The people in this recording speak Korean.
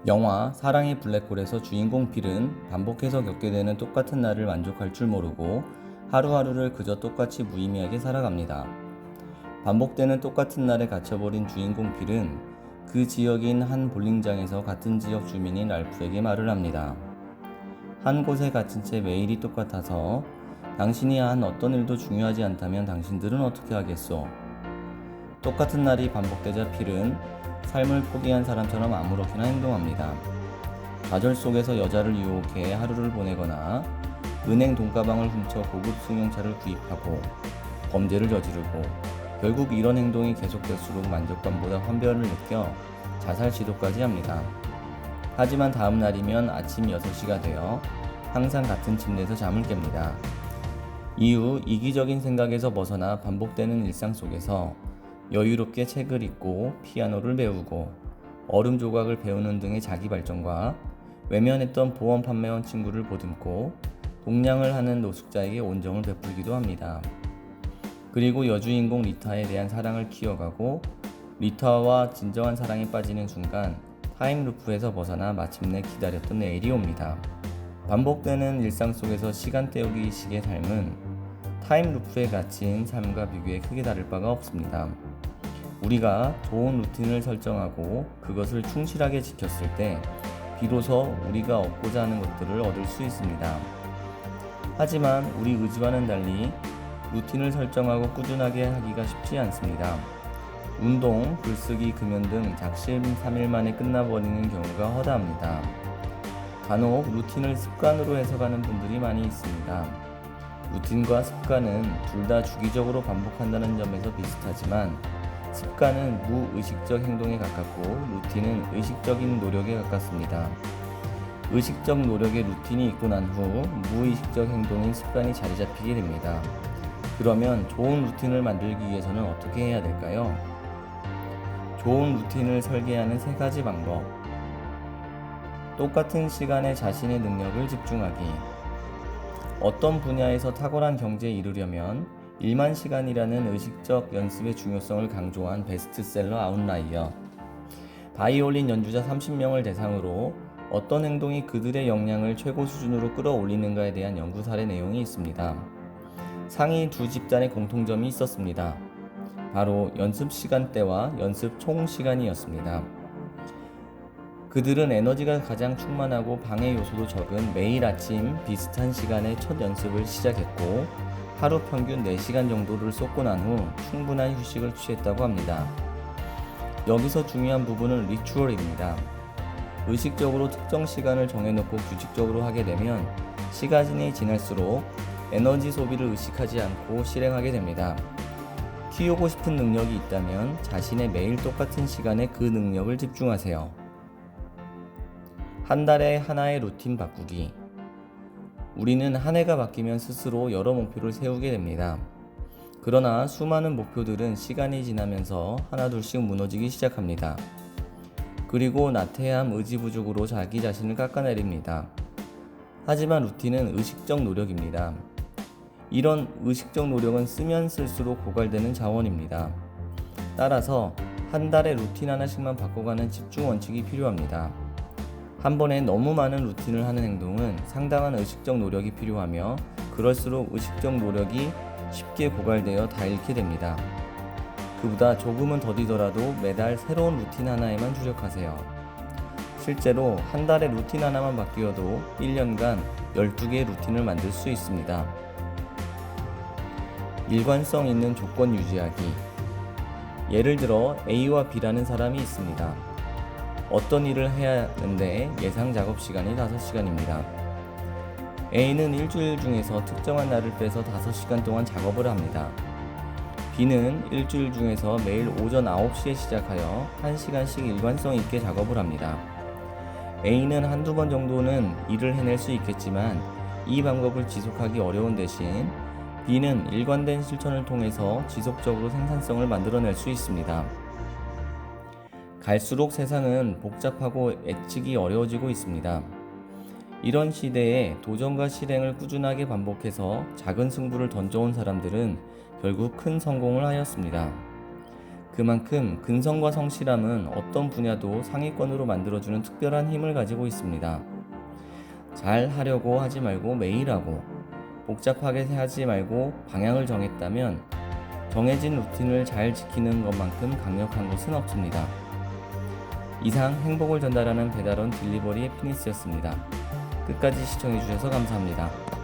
영화 사랑의 블랙홀에서 주인공 필은 반복해서 겪게 되는 똑같은 날을 만족할 줄 모르고 하루하루를 그저 똑같이 무의미하게 살아갑니다. 반복되는 똑같은 날에 갇혀버린 주인공 필은 그 지역인 한 볼링장에서 같은 지역 주민인 랄프에게 말을 합니다. 한 곳에 갇힌 채 매일이 똑같아서 당신이 한 어떤 일도 중요하지 않다면 당신들은 어떻게 하겠소? 똑같은 날이 반복되자 필은 삶을 포기한 사람처럼 아무렇게나 행동합니다. 좌절 속에서 여자를 유혹해 하루를 보내거나 은행 돈가방을 훔쳐 고급 승용차를 구입하고 범죄를 저지르고 결국 이런 행동이 계속될수록 만족감보다 환멸을 느껴 자살 시도까지 합니다. 하지만 다음 날이면 아침 6시가 되어 항상 같은 침대에서 잠을 깹니다. 이후 이기적인 생각에서 벗어나 반복되는 일상 속에서 여유롭게 책을 읽고 피아노를 배우고 얼음 조각을 배우는 등의 자기 발전과 외면했던 보험 판매원 친구를 보듬고 동냥을 하는 노숙자에게 온정을 베풀기도 합니다. 그리고 여주인공 리타에 대한 사랑을 키워가고 리타와 진정한 사랑에 빠지는 순간 타임루프에서 벗어나 마침내 기다렸던 내일이 옵니다. 반복되는 일상 속에서 시간 때우기식의 삶은 타임루프에 갇힌 삶과 비교해 크게 다를 바가 없습니다. 우리가 좋은 루틴을 설정하고 그것을 충실하게 지켰을 때 비로소 우리가 얻고자 하는 것들을 얻을 수 있습니다. 하지만 우리 의지와는 달리 루틴을 설정하고 꾸준하게 하기가 쉽지 않습니다. 운동, 글쓰기, 금연 등 작심 3일 만에 끝나버리는 경우가 허다합니다. 간혹 루틴을 습관으로 해석하는 분들이 많이 있습니다. 루틴과 습관은 둘 다 주기적으로 반복한다는 점에서 비슷하지만 습관은 무의식적 행동에 가깝고 루틴은 의식적인 노력에 가깝습니다. 의식적 노력에 루틴이 있고 난 후 무의식적 행동인 습관이 자리 잡히게 됩니다. 그러면 좋은 루틴을 만들기 위해서는 어떻게 해야 될까요? 좋은 루틴을 설계하는 3가지 방법. 똑같은 시간에 자신의 능력을 집중하기. 어떤 분야에서 탁월한 경지에 이르려면 1만 시간이라는 의식적 연습의 중요성을 강조한 베스트셀러 아웃라이어. 바이올린 연주자 30명을 대상으로 어떤 행동이 그들의 역량을 최고 수준으로 끌어올리는가에 대한 연구 사례 내용이 있습니다. 상위 2집단의 공통점이 있었습니다. 바로 연습 시간대와 연습 총 시간이었습니다. 그들은 에너지가 가장 충만하고 방해 요소도 적은 매일 아침 비슷한 시간에 첫 연습을 시작했고 하루 평균 4시간 정도를 쏟고 난 후 충분한 휴식을 취했다고 합니다. 여기서 중요한 부분은 리추얼입니다. 의식적으로 특정 시간을 정해놓고 규칙적으로 하게 되면 시간이 지날수록 에너지 소비를 의식하지 않고 실행하게 됩니다. 키우고 싶은 능력이 있다면 자신의 매일 똑같은 시간에 그 능력을 집중하세요. 한 달에 하나의 루틴 바꾸기. 우리는 한 해가 바뀌면 스스로 여러 목표를 세우게 됩니다. 그러나 수많은 목표들은 시간이 지나면서 하나둘씩 무너지기 시작합니다. 그리고 나태함, 의지 부족으로 자기 자신을 깎아내립니다. 하지만 루틴은 의식적 노력입니다. 이런 의식적 노력은 쓰면 쓸수록 고갈되는 자원입니다. 따라서 한 달에 루틴 하나씩만 바꿔가는 집중 원칙이 필요합니다. 한 번에 너무 많은 루틴을 하는 행동은 상당한 의식적 노력이 필요하며 그럴수록 의식적 노력이 쉽게 고갈되어 다 잃게 됩니다. 그보다 조금은 더디더라도 매달 새로운 루틴 하나에만 주력하세요. 실제로 한 달에 루틴 하나만 바뀌어도 1년간 12개의 루틴을 만들 수 있습니다. 일관성 있는 조건 유지하기. 예를 들어 A와 B라는 사람이 있습니다. 어떤 일을 해야 하는데 예상 작업 시간이 5시간입니다. A는 일주일 중에서 특정한 날을 빼서 5시간 동안 작업을 합니다. B는 일주일 중에서 매일 오전 9시에 시작하여 1시간씩 일관성 있게 작업을 합니다. A는 한두 번 정도는 일을 해낼 수 있겠지만 이 방법을 지속하기 어려운 대신 B는 일관된 실천을 통해서 지속적으로 생산성을 만들어낼 수 있습니다. 갈수록 세상은 복잡하고 예측이 어려워지고 있습니다. 이런 시대에 도전과 실행을 꾸준하게 반복해서 작은 승부를 던져온 사람들은 결국 큰 성공을 하였습니다. 그만큼 근성과 성실함은 어떤 분야도 상위권으로 만들어주는 특별한 힘을 가지고 있습니다. 잘 하려고 하지 말고 매일 하고, 복잡하게 하지 말고 방향을 정했다면 정해진 루틴을 잘 지키는 것만큼 강력한 것은 없습니다. 이상 행복을 전달하는 배달원 딜리버리의 피니스였습니다. 끝까지 시청해주셔서 감사합니다.